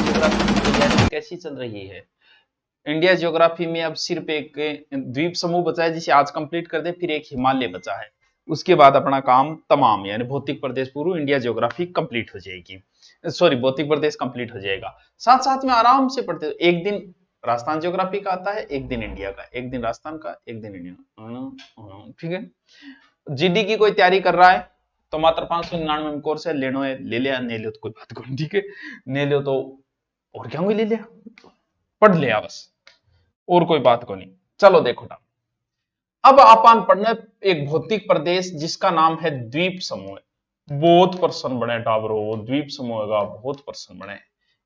Geography की तैयारी कैसी चल रही है? इंडिया ज्योग्राफी में अब सिर्फ एक द्वीप समूह बचा है जिसे आज कंप्लीट कर दे, फिर एक हिमालय बचा है। उसके बाद अपना काम तमाम यानी भौतिक प्रदेश पूर्व इंडिया ज्योग्राफी कंप्लीट हो जाएगी। सॉरी, भौतिक प्रदेश कंप्लीट हो जाएगा। साथ साथ में आराम से पढ़ते, एक दिन राजस्थान ज्योग्राफी का आता है, एक दिन इंडिया का, एक दिन राजस्थान का, एक दिन इंडिया। ठीक है। जीडी की कोई तैयारी कर रहा है तो मात्र 599 में कोर्स है, लेनो है ले लिया, नहीं लियो तो कोई बात नहीं। ठीक है, नहीं लियो तो और क्या ले लिया, पढ़ लिया बस, और कोई बात को नहीं। चलो देखो ना, अब अपन पढ़ना एक भौतिक प्रदेश जिसका नाम है द्वीप समूह। बहुत प्रश्न बने टावरो, द्वीप समूह का बहुत प्रश्न बने।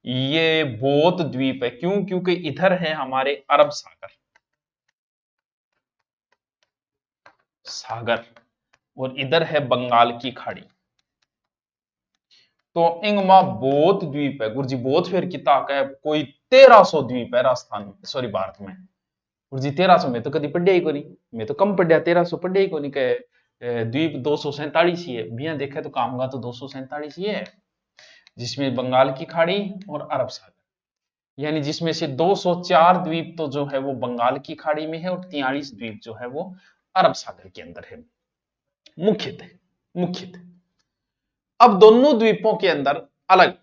ये बहुत द्वीप है, क्यों? क्योंकि इधर है हमारे अरब सागर और इधर है बंगाल की खाड़ी। तो इंगमा बहुत द्वीप है गुरुजी, बहुत फिर किताब है, कोई 1300 द्वीप है राजस्थान में, सॉरी भारत में। गुरुजी 1300 में तो कभी पढ़िया ही कोनी, मैं तो कम पढ़िया, 1300 पढ़िया ही कोनी। कहे द्वीप 247 ही है, बिया देखे तो काम का तो 247 ही है, जिसमें बंगाल की खाड़ी और अरब सागर, यानी जिसमें से 204 द्वीप तो जो है वो बंगाल की खाड़ी में है और 43 द्वीप जो है वो अरब सागर के अंदर है, मुख्यतः। अब दोनों द्वीपों के अंदर अलग,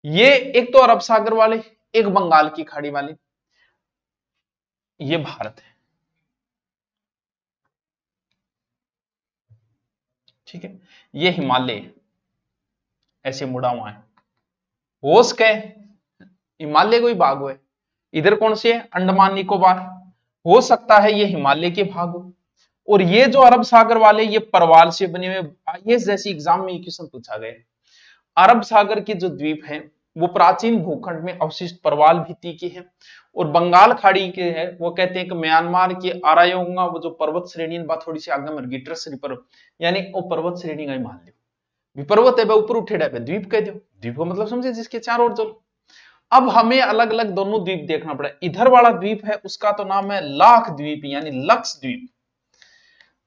ये एक तो अरब सागर वाले, एक बंगाल की खाड़ी वाले, ये भारत है। ठीक है, ये हिमालय ऐसे मुड़ा हुआ है, होश के हिमालय को ही भाग हुए। इधर कौन से है? अंडमान निकोबार, हो सकता है ये हिमालय के भाग हो। और ये जो अरब सागर वाले, ये परवाल से बने हुए। ये जैसी एग्जाम में क्वेश्चन पूछा गया, अरब सागर के जो द्वीप हैं वो प्राचीन भूखंड में अवशिष्ट परवाल भित्ति के हैं, और बंगाल खाड़ी के हैं वो कहते हैं कि म्यांमार के आरायोंगा वो जो पर्वत श्रेणी बात थोड़ी सी आगे में गिटरस रिपर, यानी वो पर्वत श्रेणी का ही मान लो, पर्वत है ऊपर उठे पे द्वीप कह दो, द्वीप का मतलब समझे जिसके चार ओर चलो। अब हमें अलग अलग दोनों द्वीप देखना पड़ा। इधर वाला द्वीप है उसका तो नाम है लाख द्वीप यानी लक्षद्वीप,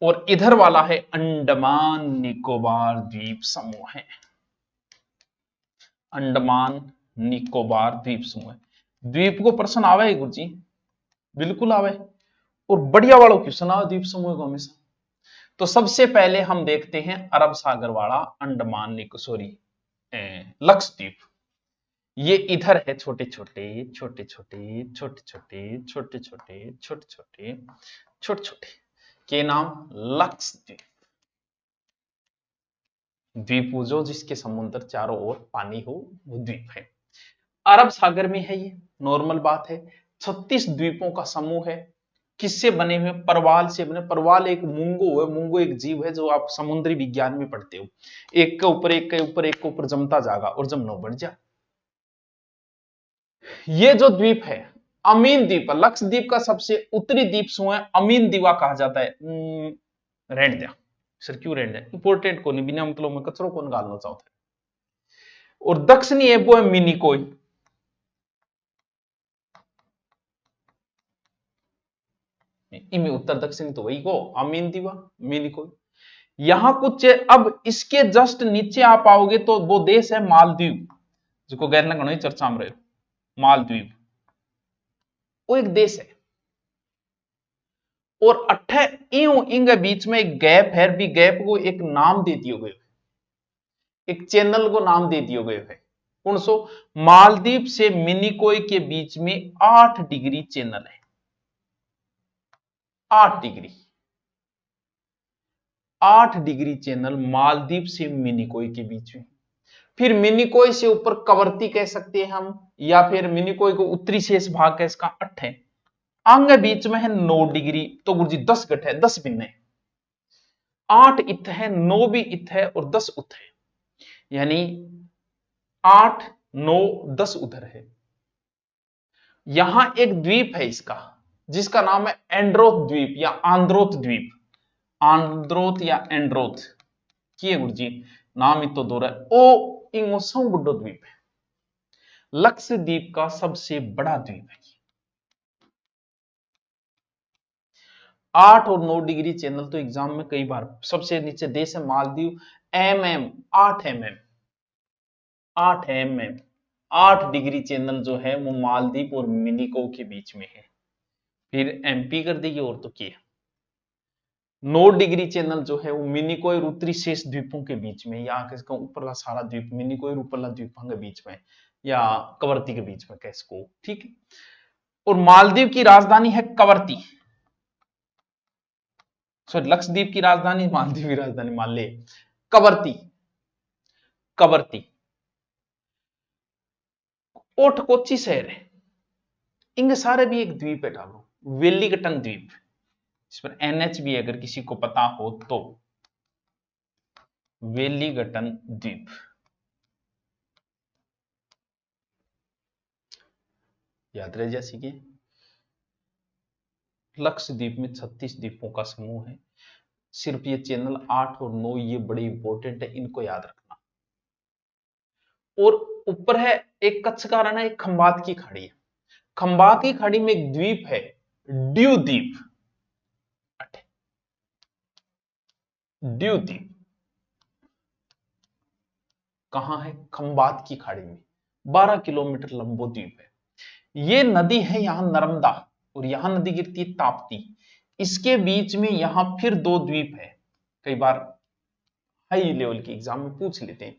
और इधर वाला है अंडमान निकोबार द्वीप समूह है, अंडमान निकोबार द्वीप समूह। द्वीप को प्रश्न आवे गुरुजी, बिल्कुल आवे, और बढ़िया वाला क्वेश्चन आवे द्वीप समूह को हमेशा। तो सबसे पहले हम देखते हैं अरब सागर वाला अंडमान निको सॉरी लक्षद्वीप। ये इधर है छोटे छोटे छोटे छोटे छोटे छोटे छोटे छोटे छोटे छोटे छोटे छोटे के नाम लक्षद्वीप, द्वीप जो जिसके समुद्र चारों ओर पानी हो वो द्वीप है। अरब सागर में है, ये नॉर्मल बात है। 36 द्वीपों का समूह है, किससे बने हुए? परवाल से बने। परवाल एक मूंगो है, मूंगो एक जीव है जो आप समुद्री विज्ञान में पढ़ते हो, एक के ऊपर एक के ऊपर एक के ऊपर जमता जागा और जमनो बढ़ जा। ये जो द्वीप है अमीन द्वीप, लक्षद्वीप का सबसे उत्तरी द्वीप समूह है, अमीन दीवा कहा जाता है। रेंट दिया सर, क्यों रेंट दिया? इंपोर्टेंट को नहीं, बिना मतलब में कचरो को निकालना चाहता है। और दक्षिणी है वो है मिनिकोय, इनमें उत्तर दक्षिण तो वही को अमीन दीवा मिनिकोय। यहां कुछ अब इसके जस्ट नीचे आप आओगे तो वो देश है मालदीव, जिसको गैर लगन चर्चा में रहे, मालदीव वो एक देश है। और अट्ठे इनके बीच में एक गैप है, भी गैप को एक नाम दे दिए गए, एक चैनल को नाम दे दिए गए है। कौन सो? मालदीव से मिनिकोय के बीच में 8 डिग्री चैनल है, 8 डिग्री, 8 डिग्री चैनल मालदीव से मिनिकोय के बीच में। फिर मिनिकोय से ऊपर कवरती कह सकते हैं हम, या फिर मिनिकोय को उत्तरी शेष भाग का इसका 8 है, आगे बीच में है 9 डिग्री। तो गुरुजी 10 घट है, 10 भिन्न है, 8 इत है, 9 भी इत है और 10 उत है, यानी 8 9 10 उधर है। यहां एक द्वीप है इसका जिसका नाम है एंड्रोथ द्वीप या आंद्रोथ द्वीप, आंद्रोथ या एंड्रोथ की गुरुजी नाम तो दो रहा है। ओ इंगो सौ बड़ो द्वीप है, लक्षद्वीप का सबसे बड़ा द्वीप है। 8 और 9 डिग्री चैनल तो एग्जाम में कई बार। सबसे नीचे देश है Maldives, 8 mm 8 mm 8 degree channel जो है वो मालदीव और मिनिको के बीच में है। फिर एमपी कर देगी और तो क्या। 9 डिग्री चैनल जो है वो मिनिकोय और उत्तरी शेष द्वीपों के बीच में, या किसका ऊपरला सारा द्वीप मिनिकोय और ऊपरला द्वीपों के बीच में, या कवरती के बीच में कह इसको, ठीक है। और मालदीव की राजधानी है कवरती, सॉरी लक्षद्वीप की राजधानी, मालदीव की राजधानी मान ले कवरती, कवरती। ओट कोच्चि शहर है, इंग सारे भी एक द्वीप है डालो, वेलिंगटन द्वीप, इस पर एनएच भी अगर किसी को पता हो तो, वेलिंगटन द्वीप। याद रह जैसे कि लक्षद्वीप में 36 द्वीपों का समूह है। सिर्फ ये चैनल 8 और 9 ये बड़े इंपॉर्टेंट है, इनको याद रखना। और ऊपर है एक कच्छ का रण है, एक खंबात की खाड़ी है। खंबात की खाड़ी में एक द्वीप है ड्यू द्वीप, ड्यू द्वीप कहां है, खंबात की खाड़ी में, 12 किलोमीटर लंबो द्वीप है। ये नदी है यहां नर्मदा, और यहां नदी गिरती है ताप्ती, इसके बीच में यहां फिर 2 द्वीप है। कई बार हाई लेवल के एग्जाम में पूछ लेते हैं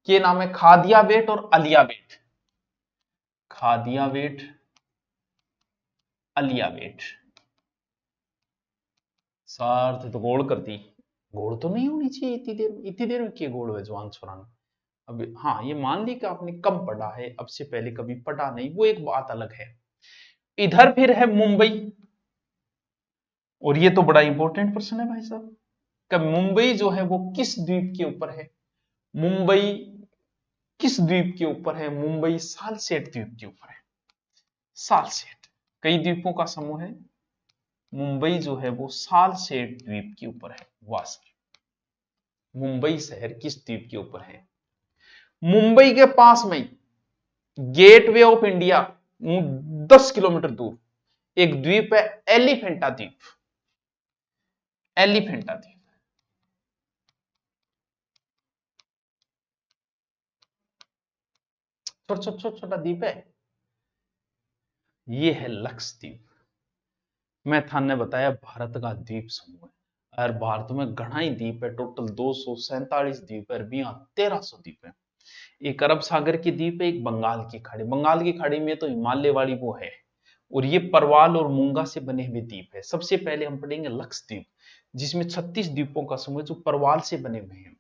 कि नाम है खादिया बेट और अलिया बेट, खादिया बेट, अलिया बेट। सार्थ तो गोल करती, गोल तो नहीं होनी चाहिए इतनी देर में क्या गोल है जवान छोरान। अब हाँ ये मान ली कि आपने कब पढ़ा है, अब से पहले कभी पढ़ा नहीं, वो एक बात अलग है। इधर फिर है मुंबई, और ये तो बड़ा इंपॉर्टेंट प्रश्न है भाई साहब, कि मुंबई जो है वो किस द्वीप के ऊपर है, मुंबई किस द्वीप के ऊपर है, मुंबई सालसेट द्वीप के ऊपर है। सालसेट कई द्वीपों का समूह है, मुंबई जो है वो सालसेट द्वीप के ऊपर है। वास्क मुंबई शहर किस द्वीप के ऊपर है, मुंबई के पास में गेटवे ऑफ इंडिया 10 किलोमीटर दूर एक द्वीप है एलिफेंटा द्वीप, एलिफेंटा द्वीप। छोटा द्वीप है, ये है लक्षद्वीप। मैं थाने बताया भारत का द्वीप समूह है, और भारत में घना ही द्वीप है, टोटल 247 द्वीप है, अरबियां 1300 द्वीप है। एक अरब सागर की द्वीप है, एक बंगाल की खाड़ी, बंगाल की खाड़ी में तो हिमालय वाली वो है, और ये परवाल और मूंगा से बने हुए द्वीप है। सबसे पहले हम पढ़ेंगे लक्षद्वीप, जिसमें 36 द्वीपों का समूह जो परवाल से बने हुए हैं।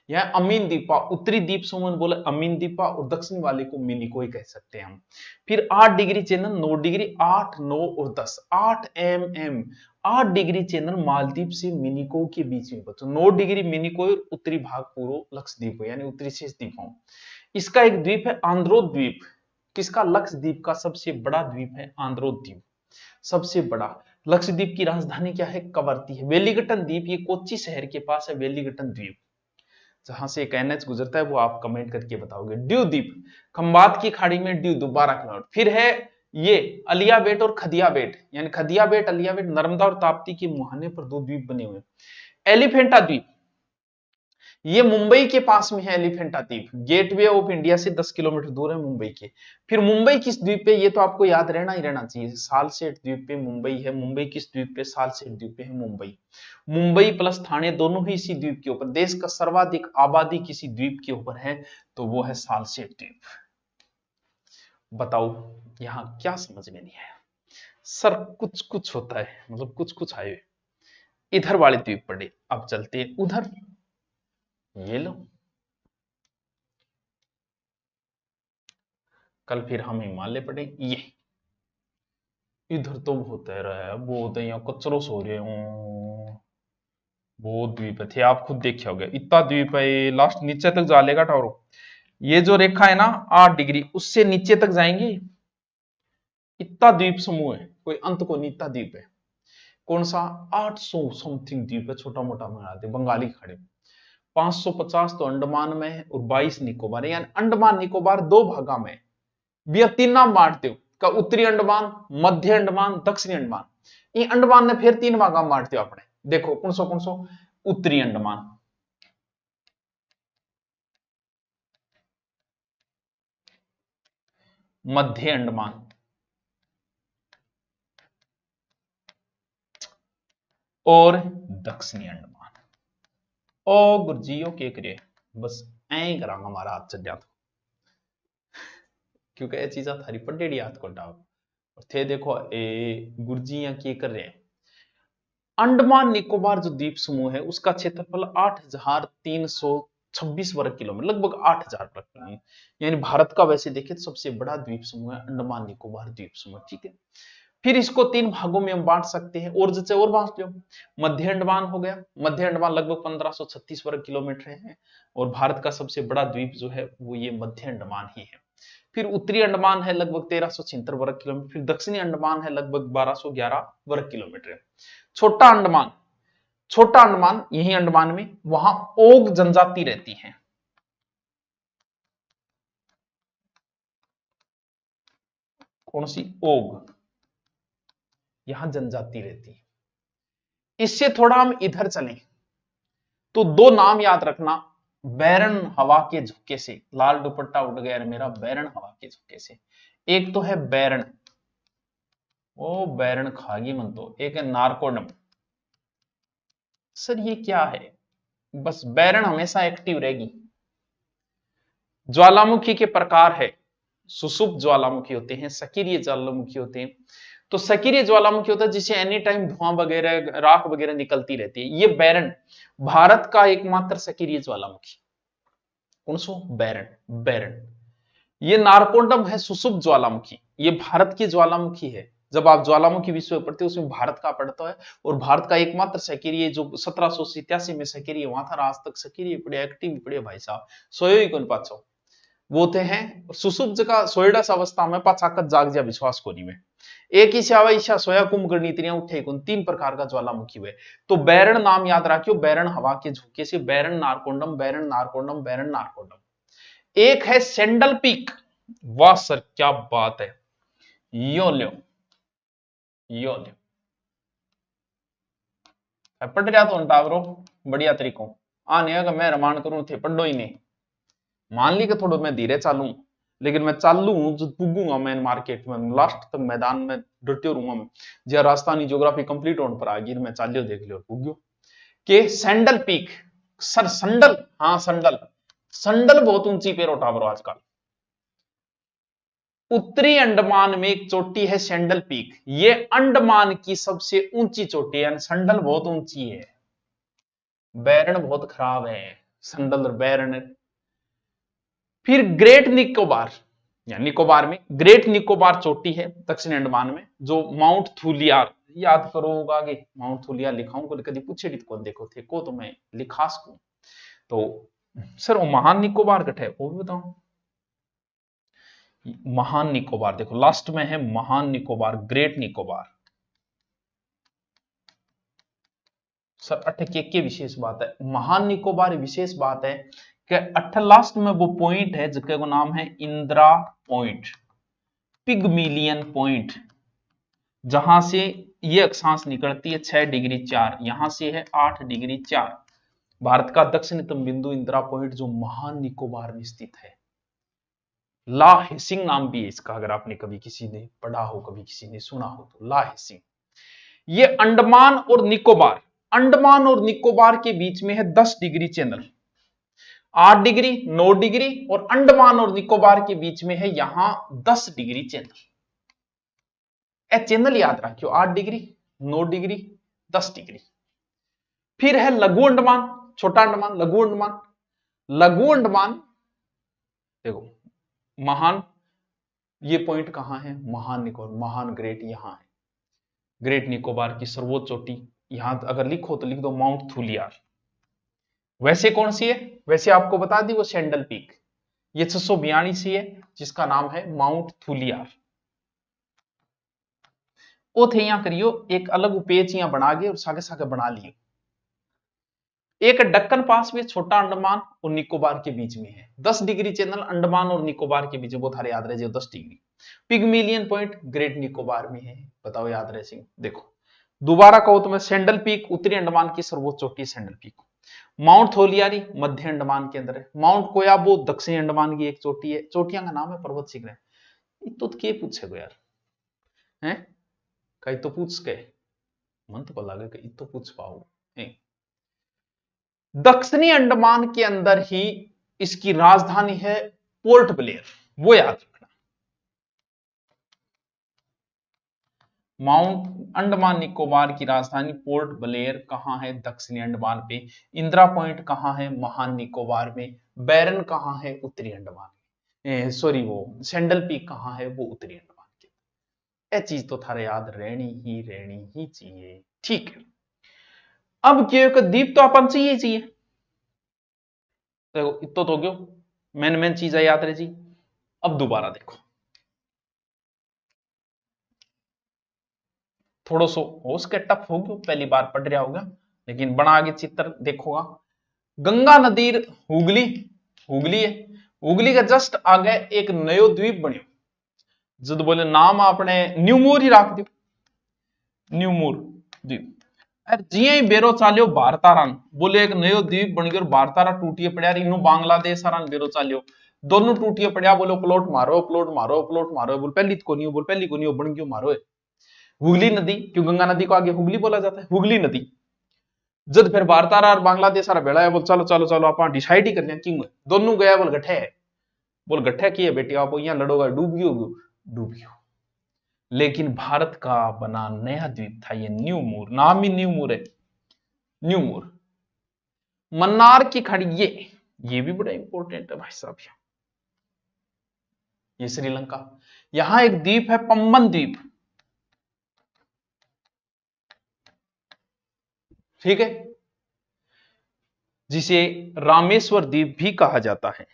यह अमीन द्वीपा, उत्तरी द्वीप समूह बोले अमीन द्वीपा, और दक्षिण वाले को मिनिकोय कह सकते हैं हम। फिर 8 डिग्री चैनल, 9 डिग्री, 8, 9 और 10, 8 एम 8 डिग्री चैनल मालदीव से मिनिको के बीच में बचो, 9 डिग्री मिनिकोय, उत्तरी भाग पूर्व लक्षद्वीप यानी उत्तरी शेष द्वीपों। इसका एक द्वीप है आंद्रोद्वीप, किसका, लक्षद्वीप का सबसे बड़ा द्वीप है आंद्रोद्वीप, सबसे बड़ा। लक्षद्वीप की राजधानी क्या है, कवरती है। वेलिंगटन द्वीप ये कोच्चि शहर के पास है, वेलिंगटन द्वीप, जहां से एक एनएच गुजरता है, वो आप कमेंट करके बताओगे। ड्यू द्वीप खंबात की खाड़ी में, ड्यू 12 किलोमीटर। फिर है ये अलिया बेट और खदिया बेट, यानी खदिया बेट अलिया बेट, नर्मदा और ताप्ती के मुहाने पर 2 द्वीप बने हुए। एलिफेंटा द्वीप ये मुंबई के पास में है, एलिफेंटा द्वीप गेटवे ऑफ इंडिया से 10 किलोमीटर दूर है मुंबई के। फिर मुंबई किस द्वीप पे, ये तो आपको याद रहना ही रहना चाहिए, सालसेट द्वीप पे मुंबई है। मुंबई किस द्वीप पे, सालसेट द्वीप पे है मुंबई। मुंबई प्लस ठाणे दोनों ही इसी द्वीप के ऊपर, देश का सर्वाधिक आबादी किसी द्वीप के ऊपर है तो वो है सालसेट द्वीप। बताओ यहां क्या समझ में नहीं आया, सर कुछ कुछ होता है, मतलब कुछ कुछ आए। इधर वाले द्वीप पढ़े, अब चलते हैं उधर, ये लो। कल फिर हम हिमालय पढ़े, ये इधर तो बहुत है रहा है, बहुत है, यहाँ कचरो सो रहे हो, बहुत द्वीप थे, आप खुद देखे होगे, इतना द्वीप है, लास्ट नीचे तक जा लेगा टावरो। ये जो रेखा है ना 8 डिग्री, उससे नीचे तक जाएंगे, इतना द्वीप समूह है, कोई अंत को नहीं, इतना द्वीप है। कौन सा, 800 समथिंग द्वीप है, छोटा मोटा मिलाते बंगाली खाड़ी में। 550 तो अंडमान में है, और 22 निकोबार है, यानी अंडमान निकोबार 2 भागा में, भैया 3 नाम बांटते हो का, उत्तरी अंडमान, मध्य अंडमान, दक्षिणी अंडमान। ये अंडमान ने फिर 3 भागा में बांटते हो अपने, देखो कौन सो उत्तरी अंडमान, मध्य अंडमान और दक्षिणी अंडमान। ओ गुरजियो के करे बस ऐ करांगा हमारा हाथ चल जाता, क्योंकि ये चीजा थारी पढ़ेड़ी हाथ को डाव और थे देखो ए गुरजियां की कर रहे हैं। अंडमान निकोबार जो द्वीप समूह है उसका क्षेत्रफल 8,326 वर्ग किलोमीटर, लगभग 8,000 वर्ग किलोमीटर, यानी भारत का वैसे देखें तो सबसे बड़ा द्वीप समूह है अंडमान निकोबार द्वीप समूह। ठीक है, फिर इसको 3 भागों में हम बांट सकते हैं, और जैसे और बांट लो। मध्य अंडमान हो गया, मध्य अंडमान लगभग 1536 वर्ग किलोमीटर है और भारत का सबसे बड़ा द्वीप जो है वो ये मध्य अंडमान ही है। फिर उत्तरी अंडमान है लगभग 1376 वर्ग किलोमीटर, फिर दक्षिणी अंडमान है लगभग 1211 वर्ग किलोमीटर। छोटा अंडमान, छोटा अंडमान यही अंडमान में, वहां ओग जनजाति रहती है। कौन सी? ओग, यहां जनजाति रहती है। इससे थोड़ा हम इधर चलें तो दो नाम याद रखना, बैरन हवा के झोंके से, लाल दुपट्टा उड़ गया मेरा बैरन हवा के झोंके से। एक तो है बैरन, ओ बैरन खागी मन तो, एक है नारकोडम। सर ये क्या है? बस बैरन हमेशा एक्टिव रहेगी। ज्वालामुखी के प्रकार है, सुषुप्त ज्वालामुखी होते हैं, सक्रिय ज्वालामुखी होते हैं। तो सक्रिय ज्वालामुखी होता है जिसे एनी टाइम धुआं वगैरह राख वगैरह निकलती रहती है। ये बैरन भारत का एकमात्र सक्रिय ज्वालामुखी। कौन सो? बैरन, बैरन। ये नारकोंडम है सुषुप्त ज्वालामुखी, ये भारत की ज्वालामुखी है। जब आप ज्वालामुखी विषय पढ़ते हो उसमें भारत का पढ़ता है, और भारत का एकमात्र सक्रिय जो 1787 में सक्रिय हुआ था, आज तक सक्रिय पड़े, एक्टिव पड़े भाई साहब, सोयो ही कौन पाछो वो थे हैं सुसुप्त का सोयडस अवस्था में पाचाकत जाग जा विश्वास कोनी में एक ही सेवा ईशा सोया कुंभ नीतियां उठे कौन, 3 प्रकार का ज्वालामुखी हुए। तो बैरन नाम याद रखियो, बैरन हवा के झोंके से, बैरन नारकोंडम, बैरन नारकोंडम, बैरन नारकोंडम। एक है सेंडल पीक, वाह सर क्या बात है, यो लो यो लो, पढ़ रहा तो टावरो बढ़िया तरीकों आने अगर मैं रमान करूं थे पढ़ो ही नहीं। मान ली कि थोड़ा मैं धीरे चालू, लेकिन मैं चालू हूं जो पुगूंगा मैं मार्केट में, लास्ट तक मैदान में डटे रहूंगा मैं। जब राजस्थानी ज्योग्राफी कंप्लीट होने पर आ गई मैं चालियो देख लियो पुग्यो के सैंडल पीक। सर संडल, हाँ संडल, संडल बहुत ऊंची पे टावरो आजकल। उत्तरी अंडमान में एक चोटी है सैंडल पीक, ये अंडमान की सबसे ऊंची चोटी है, संडल बहुत ऊंची है। बैरन बहुत खराब है, संडल और बैरन। फिर ग्रेट निकोबार, या निकोबार में ग्रेट निकोबार चोटी है दक्षिण अंडमान में, जो माउंट थूलियार, याद करोगे आगे माउंट थूलियार लिखाऊंगा कभी पूछे कौन देखो थे को तो मैं लिखा सकूं। तो सर वो महान निकोबार कट है वो भी बताऊं। महान निकोबार देखो लास्ट में है महान निकोबार, ग्रेट निकोबार। सर अटके के विशेष बात है, महान निकोबार विशेष बात है कि अठ लास्ट में वो पॉइंट है जिसका को नाम है इंदिरा पॉइंट, पिगमिलियन पॉइंट, जहां से ये अक्षांश निकलती है 6 डिग्री 4, यहां से है 8 डिग्री 4। भारत का दक्षिणतम बिंदु इंदिरा पॉइंट जो महान निकोबार में स्थित है। ला हेसिंग नाम भी है इसका, अगर आपने कभी किसी ने पढ़ा हो, कभी किसी ने सुना हो तो ला हेसिंग। ये अंडमान और निकोबार, अंडमान और निकोबार के बीच में है 10 डिग्री चैनल, 8 डिग्री 9 डिग्री, और अंडमान और निकोबार के बीच में है यहां 10 डिग्री चैनल। ए चैनल याद रखियो, 8 डिग्री 9 डिग्री 10 डिग्री। फिर है लघु अंडमान, छोटा अंडमान, लघु अंडमान। लघु अंडमान देखो महान, ये पॉइंट कहां है, महान निकोबार, महान ग्रेट यहां है। ग्रेट निकोबार की सर्वोच्च चोटी यहां अगर लिखो तो लिख दो माउंट थूलियार। वैसे कौन सी है? वैसे आपको बता दी वो सैंडल पीक, ये 642 है जिसका नाम है माउंट थूलियार। ओ थे यहां करियो एक अलग पेज यहां बना गए और सागे सागे बना लियो। एक डक्कन पास में छोटा अंडमान और निकोबार के बीच में है 10 डिग्री चैनल, अंडमान और निकोबार के बीच, बहुत सारे याद रहे 10 डिग्री। पिगमिलियन पॉइंट ग्रेट निकोबार में है, बताओ याद रहे सिंह। देखो दोबारा कहो तो मैं सैंडल पीक उत्तरी अंडमान की सर्वोच्च चोटी सैंडल पीक, माउंट थोलियारी मध्य अंडमान के अंदर है, माउंट कोयाबो दक्षिणी अंडमान की एक चोटी है, चोटियां का नाम है पर्वत शिखर। इतो के पूछे गो यार, हैं कई तो पूछ के मन तो लगे कि इतो पूछ पाओ। दक्षिणी अंडमान के अंदर ही इसकी राजधानी है पोर्ट ब्लेयर, वो याद रखना। माउंट अंडमान निकोबार की राजधानी पोर्ट ब्लेयर कहां है? दक्षिणी अंडमान पे। इंदिरा पॉइंट कहां है? महान निकोबार में। बैरन कहां है? उत्तरी अंडमान में। सॉरी, वो सेंडल पीक कहां है? वो उत्तरी अंडमान के। यह चीज तो थारे याद रहनी ही चाहिए, ठीक है। अब क्यों द्वीप तो अपन चाहिए, देखो इतो तो गयो मेन चीज है याद रहे जी। अब दोबारा देखो, थोड़ा सो हो सके टफ हो गयो, पहली बार पढ़ रहा होगा, लेकिन बड़ा आगे चित्र देखोगा। गंगा नदी हुगली, हुगली है, हुगली का जस्ट आगे एक नयो द्वीप बनियो, जद बोले नाम आपने न्यूमोर ही रख दो, न्यूमोर द्वीप। जिये ही बेरो चालियो भारतारान, बोले एक नयो द्वीप बन गयो, भारतारा टूटिए पड़ा, इनू बांग्लादेश आरान बेरो चालियो, दोनों टूटिए पड़ा, बोलो प्लॉट मारो प्लॉट मारो प्लॉट मारो, बोल पहली को नहीं, बोल पहली को नहीं, बन गयो मारो। हुगली नदी, क्यों गंगा नदी को आगे हुगली बोला जाता है, हुगली नदी। जब फिर भारतारा और बांग्लादेश आरा बेड़ा है, बोल चलो चलो चलो आप डिसाइड ही कर लिया क्यों, दोनों गया बोल गठे है, बोल गठे की है बेटी, आप यहाँ लड़ोगा डूब गयो, डूब गयो। लेकिन भारत का बना नया द्वीप था ये न्यूमोर, नाम ही न्यूमोर है, न्यूमोर। मन्नार की खाड़ी, ये भी बड़ा इंपॉर्टेंट है भाई साहब। ये श्रीलंका, यहां एक द्वीप है पंबन द्वीप, ठीक है, जिसे रामेश्वर द्वीप भी कहा जाता है।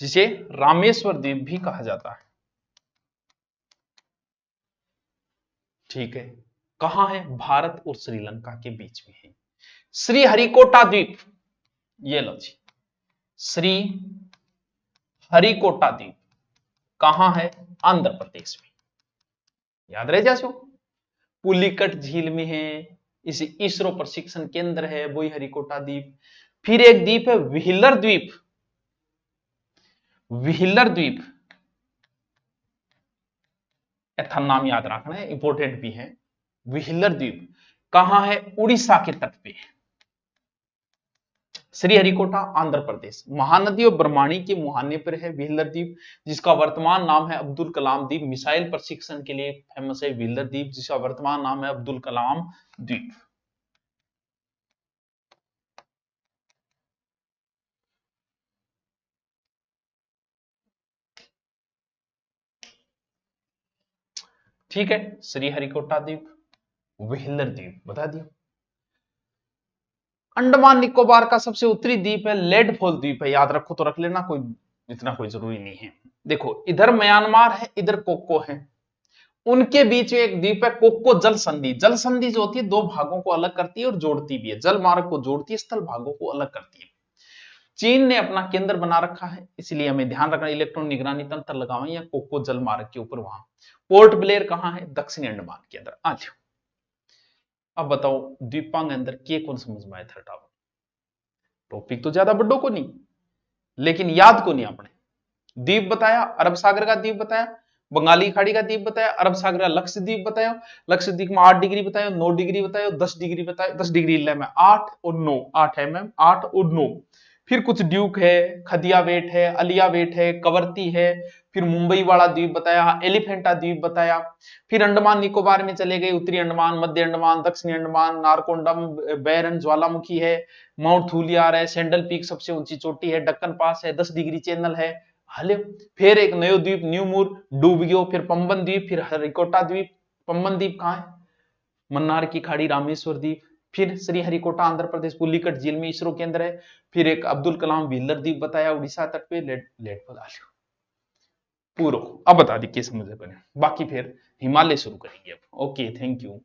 जिसे रामेश्वर द्वीप भी कहा जाता है, ठीक है। कहां है? भारत और श्रीलंका के बीच में है। श्री हरिकोटा द्वीप, ये लो जी, श्री हरिकोटा द्वीप कहां है? आंध्र प्रदेश में, याद रह जाओ। पुलिकट झील में है, इसे इसरो प्रशिक्षण केंद्र है, वही हरिकोटा द्वीप। फिर एक द्वीप है व्हीलर द्वीप, व्हीलर द्वीप, यथा नाम याद रखना है, इंपॉर्टेंट भी है। व्हीलर द्वीप कहां है? उड़ीसा के तट पे। श्रीहरिकोटा आंध्र प्रदेश, महानदी और ब्रह्मणी के मुहाने पर है व्हीलर द्वीप, जिसका वर्तमान नाम है अब्दुल कलाम द्वीप। मिसाइल प्रशिक्षण के लिए फेमस है व्हीलर द्वीप, जिसका वर्तमान नाम है अब्दुल कलाम द्वीप। ठीक है, श्रीहरिकोटा द्वीप, व्हीलर द्वीप बता दिया। अंडमान निकोबार का सबसे उत्तरी द्वीप है लेडफॉल द्वीप है, याद रखो तो रख लेना, कोई इतना कोई जरूरी नहीं है। देखो इधर म्यांमार है, इधर कोको है, उनके बीच में एक द्वीप है कोको जल संधि। जल संधि जो होती है दो भागों को अलग करती है और जोड़ती भी है, जल मार्ग को जोड़ती है, स्थल भागों को अलग करती है। चीन ने अपना केंद्र बना रखा है, इसलिए हमें ध्यान रखना, इलेक्ट्रॉन निगरानी तंत्र लगावे या कोको जल मार्ग के ऊपर। वहां पोर्ट ब्लेयर कहां है? दक्षिणी अंडमान के अंदर। आज अब बताओ द्वीपांग अंदर के कौन समझ में आया था? टॉपिक तो ज्यादा बड्डो को नहीं, लेकिन याद को नहीं आपने। द्वीप बताया, अरब सागर का द्वीप बताया, बंगाली खाड़ी का द्वीप बताया, अरब सागर का लक्षद्वीप बताया, लक्षद्वीप में 8 डिग्री बताया, 9 डिग्री बताया, 10 डिग्री बताया, 10 डिग्री में 8 और 9, 8 mm, 8 और 9। फिर कुछ ड्यूक है, खदिया बेट है, अलिया बेट है, कवरती है, फिर मुंबई वाला द्वीप बताया, एलिफेंटा द्वीप बताया। फिर अंडमान निकोबार में चले गए, उत्तरी अंडमान, मध्य अंडमान, दक्षिणी अंडमान, नारकोंडम, बैरन ज्वालामुखी है, माउंट थूलियार है, सेंडल पीक सबसे ऊंची चोटी है, डक्कन पास है, 10 डिग्री चैनल है। हले फिर एक नयो द्वीप न्यूमूर डूब गयो, फिर पंबन द्वीप, फिर हरिकोटा द्वीप। पंबन द्वीप कहां है? मन्नार की खाड़ी, रामेश्वर द्वीप। फिर श्रीहरिकोटा आंध्र प्रदेश, पुलिकट झील में इसरो केंद्र है। फिर एक अब्दुल कलाम व्हीलर द्वीप बताया उड़ीसा तट पे, लेट बता लो पूरा। अब बता दी समझ बने, बाकी फिर हिमालय शुरू करेंगे अब। Okay, thank you.